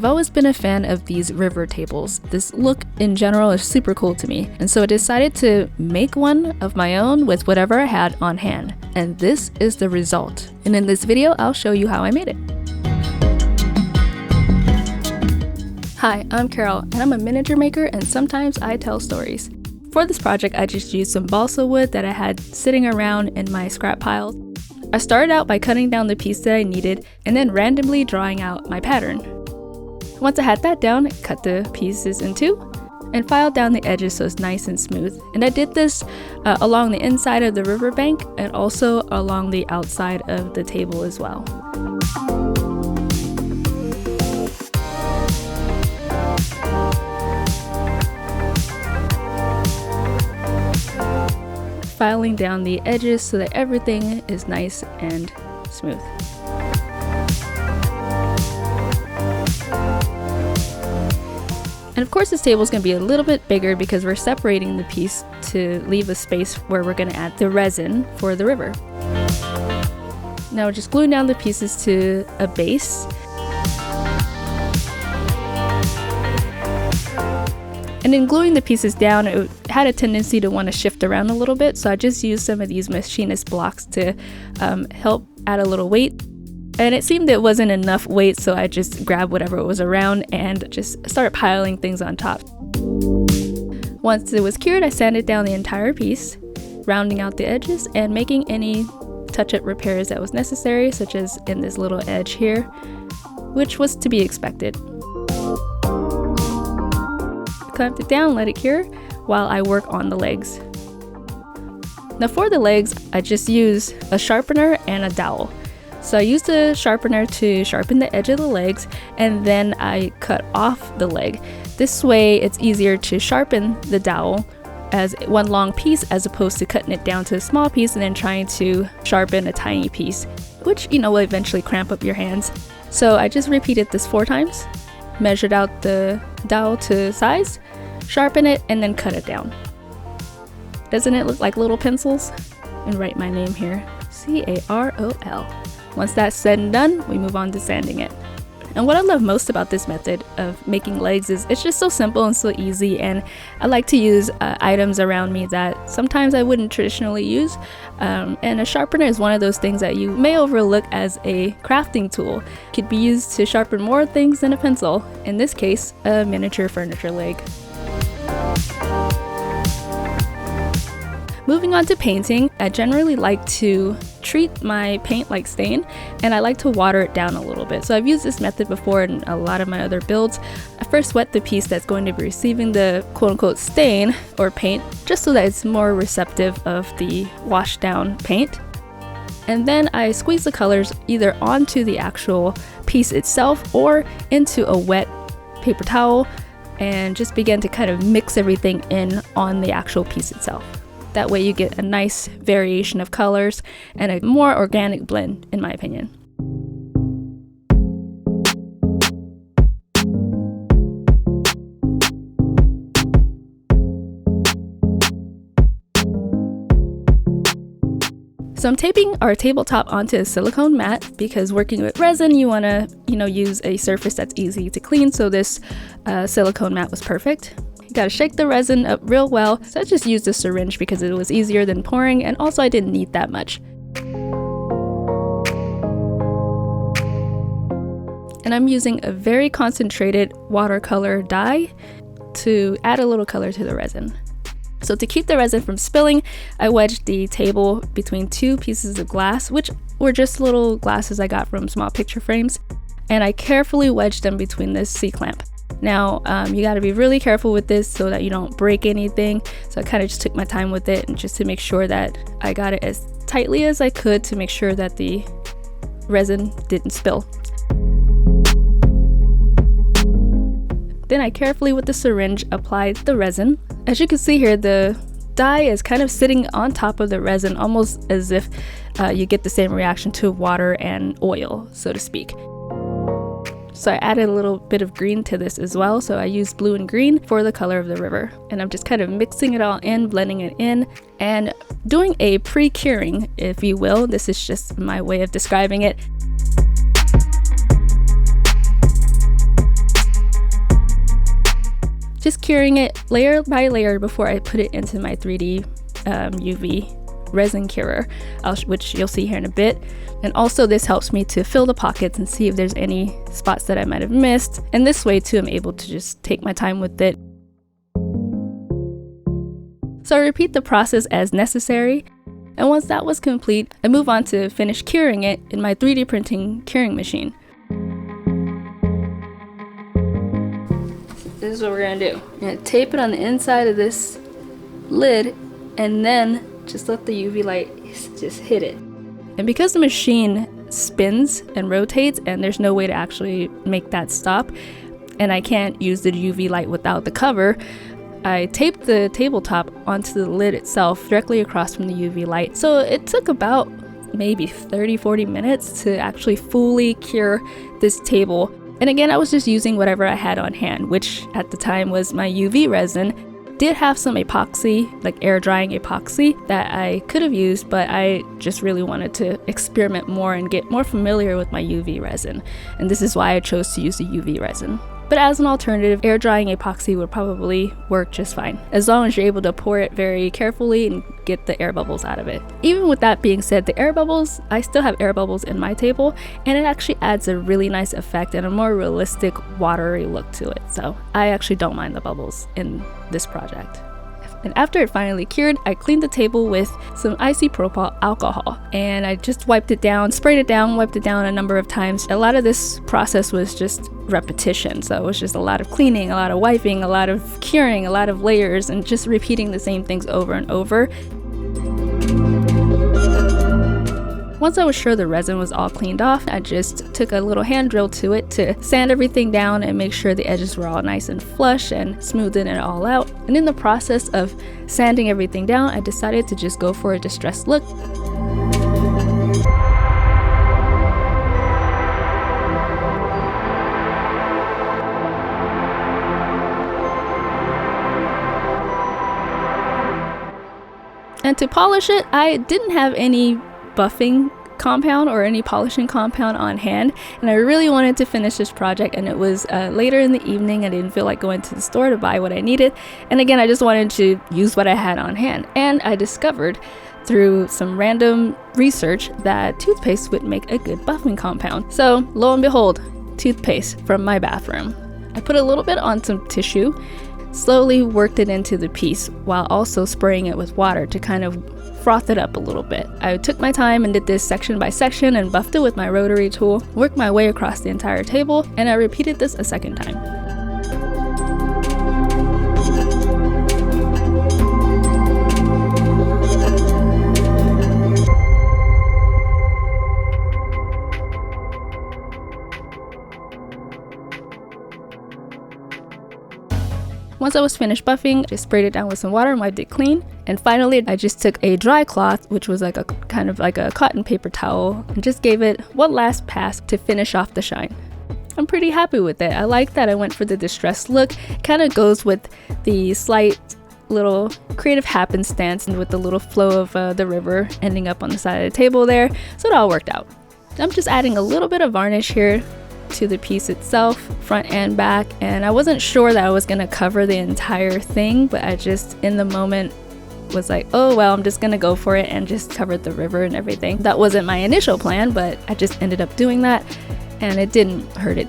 I've always been a fan of these river tables. This look in general is super cool to me, and so I decided to make one of my own with whatever I had on hand. And this is the result. And in this video, I'll show you how I made it. Hi, I'm Carol, and I'm a miniature maker, and sometimes I tell stories. For this project, I just used some balsa wood that I had sitting around in my scrap pile. I started out by cutting down the piece that I needed, and then randomly drawing out my pattern. Once I had that down, I cut the pieces in two and filed down the edges so it's nice and smooth. And I did this along the inside of the riverbank and also along the outside of the table as well. Filing down the edges so that everything is nice and smooth. And of course this table is going to be a little bit bigger because we're separating the piece to leave a space where we're going to add the resin for the river. Now we're just gluing down the pieces to a base. And in gluing the pieces down, it had a tendency to want to shift around a little bit, so I just used some of these machinist blocks to help add a little weight. And it seemed it wasn't enough weight, so I just grabbed whatever was around and just started piling things on top. Once it was cured, I sanded down the entire piece, rounding out the edges and making any touch-up repairs that was necessary, such as in this little edge here, which was to be expected. Clamped it down, let it cure while I work on the legs. Now for the legs, I just use a sharpener and a dowel. So I used a sharpener to sharpen the edge of the legs, and then I cut off the leg. This way it's easier to sharpen the dowel as one long piece as opposed to cutting it down to a small piece and then trying to sharpen a tiny piece, which will eventually cramp up your hands. So I just repeated this 4 times, measured out the dowel to size, sharpen it, and then cut it down. Doesn't it look like little pencils? And write my name here, C-A-R-O-L. Once that's said and done, we move on to sanding it. And what I love most about this method of making legs is it's just so simple and so easy, and I like to use items around me that sometimes I wouldn't traditionally use. And a sharpener is one of those things that you may overlook as a crafting tool. It could be used to sharpen more things than a pencil, in this case, a miniature furniture leg. Moving on to painting, I generally like to treat my paint like stain, and I like to water it down a little bit. So I've used this method before in a lot of my other builds. I first wet the piece that's going to be receiving the quote-unquote stain or paint, just so that it's more receptive of the washed down paint. And then I squeeze the colors either onto the actual piece itself or into a wet paper towel and just begin to kind of mix everything in on the actual piece itself. That way you get a nice variation of colors and a more organic blend, in my opinion. So I'm taping our tabletop onto a silicone mat because working with resin, you want to, use a surface that's easy to clean. So this silicone mat was perfect. Gotta shake the resin up real well, so I just used a syringe because it was easier than pouring, and also I didn't need that much. And I'm using a very concentrated watercolor dye to add a little color to the resin. So to keep the resin from spilling, I wedged the table between 2 pieces of glass, which were just little glasses I got from small picture frames, and I carefully wedged them between this C-clamp. Now, you got to be really careful with this so that you don't break anything. So I kind of just took my time with it and just to make sure that I got it as tightly as I could to make sure that the resin didn't spill. Then I carefully with the syringe applied the resin. As you can see here, the dye is kind of sitting on top of the resin, almost as if you get the same reaction to water and oil, so to speak. So I added a little bit of green to this as well. So I used blue and green for the color of the river. And I'm just kind of mixing it all in, blending it in, and doing a pre-curing, if you will. This is just my way of describing it. just curing it layer by layer before I put it into my 3D UV resin curer, which you'll see here in a bit. And also this helps me to fill the pockets and see if there's any spots that I might have missed. And this way too, I'm able to just take my time with it. So I repeat the process as necessary. And once that was complete, I move on to finish curing it in my 3D printing curing machine. This is what we're gonna do. I'm gonna tape it on the inside of this lid and then just let the UV light just hit it. And because the machine spins and rotates and there's no way to actually make that stop, and I can't use the UV light without the cover, I taped the tabletop onto the lid itself directly across from the UV light. So it took about maybe 30-40 minutes to actually fully cure this table. And again, I was just using whatever I had on hand, which at the time was my UV resin. Did have some epoxy, like air drying epoxy, that I could have used, but I just really wanted to experiment more and get more familiar with my UV resin. And this is why I chose to use the UV resin. But as an alternative, air drying epoxy would probably work just fine, as long as you're able to pour it very carefully and get the air bubbles out of it. Even with that being said, the air bubbles, I still have air bubbles in my table, and it actually adds a really nice effect and a more realistic watery look to it. So I actually don't mind the bubbles in this project. And after it finally cured, I cleaned the table with some isopropyl alcohol, and I just wiped it down, sprayed it down, wiped it down a number of times. A lot of this process was just repetition, so it was just a lot of cleaning, a lot of wiping, a lot of curing, a lot of layers, and just repeating the same things over and over. Once I was sure the resin was all cleaned off, I just took a little hand drill to it to sand everything down and make sure the edges were all nice and flush and smoothing it all out. And in the process of sanding everything down, I decided to just go for a distressed look. And to polish it, I didn't have any buffing compound or any polishing compound on hand, and I really wanted to finish this project, and it was later in the evening. I didn't feel like going to the store to buy what I needed, and again, I just wanted to use what I had on hand. And I discovered through some random research that toothpaste would make a good buffing compound. So lo and behold, toothpaste from my bathroom. I put a little bit on some tissue, slowly worked it into the piece while also spraying it with water to kind of froth it up a little bit. I took my time and did this section by section and buffed it with my rotary tool, worked my way across the entire table, and I repeated this a second time. Once I was finished buffing, I just sprayed it down with some water and wiped it clean. And finally, I just took a dry cloth, which was like a kind of like a cotton paper towel, and just gave it one last pass to finish off the shine. I'm pretty happy with it. I like that I went for the distressed look. Kind of goes with the slight little creative happenstance and with the little flow of the river ending up on the side of the table there. So it all worked out. I'm just adding a little bit of varnish here to the piece itself, front and back, and I wasn't sure that I was gonna cover the entire thing, but I just in the moment was like, oh well, I'm just gonna go for it, and just covered the river and everything. That wasn't my initial plan, but I just ended up doing that, and it didn't hurt it.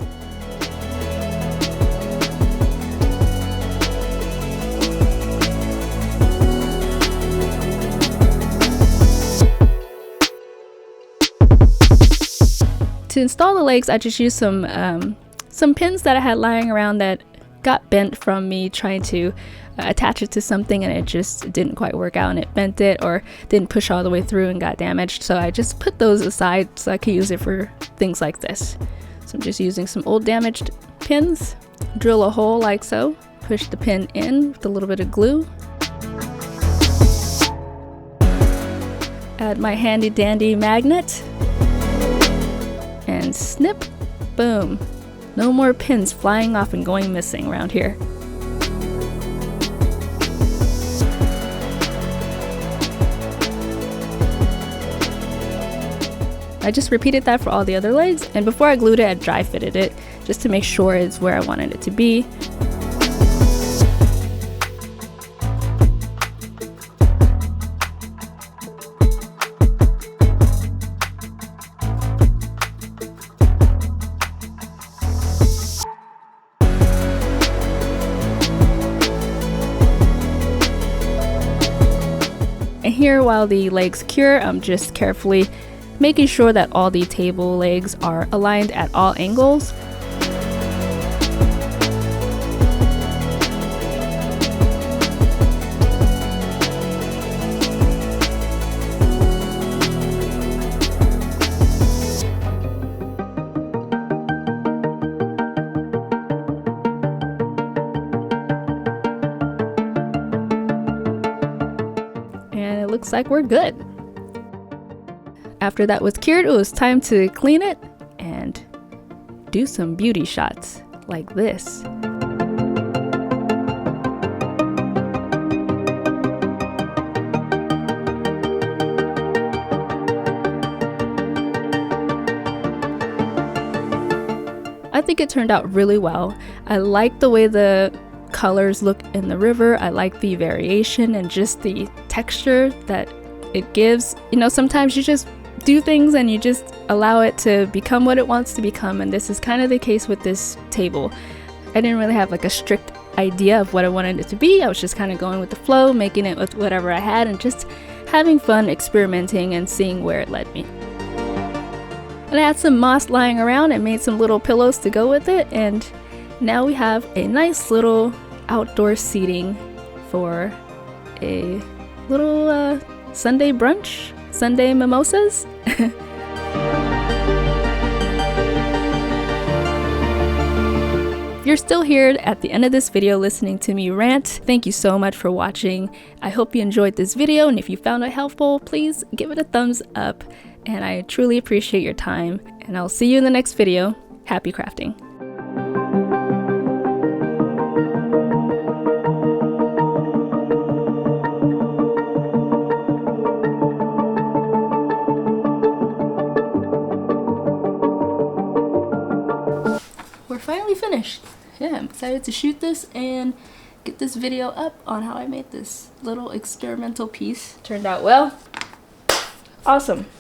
To install the legs, I just used some pins that I had lying around that got bent from me trying to attach it to something, and it just didn't quite work out, and it bent it or didn't push all the way through and got damaged. So I just put those aside so I could use it for things like this. So I'm just using some old damaged pins, drill a hole like so, push the pin in with a little bit of glue, add my handy dandy magnet, and snip, boom. No more pins flying off and going missing around here. I just repeated that for all the other legs, and before I glued it, I dry fitted it just to make sure it's where I wanted it to be. here while the legs cure, I'm just carefully making sure that all the table legs are aligned at all angles. And it looks like we're good. After that was cured, it was time to clean it and do some beauty shots like this. I think it turned out really well. I like the way the colors look in the river. I like the variation and just the texture that it gives. You know, sometimes you just do things and you just allow it to become what it wants to become, and this is kind of the case with this table. I didn't really have like a strict idea of what I wanted it to be. I was just kind of going with the flow, making it with whatever I had and just having fun experimenting and seeing where it led me. And I had some moss lying around and made some little pillows to go with it, and now we have a nice little outdoor seating for a little Sunday brunch, Sunday mimosas. If you're still here at the end of this video listening to me rant, thank you so much for watching. I hope you enjoyed this video, and if you found it helpful, please give it a thumbs up, and I truly appreciate your time, and I'll see you in the next video. Happy crafting! We're finally finished. Yeah, I'm excited to shoot this and get this video up on how I made this little experimental piece. Turned out well. Awesome.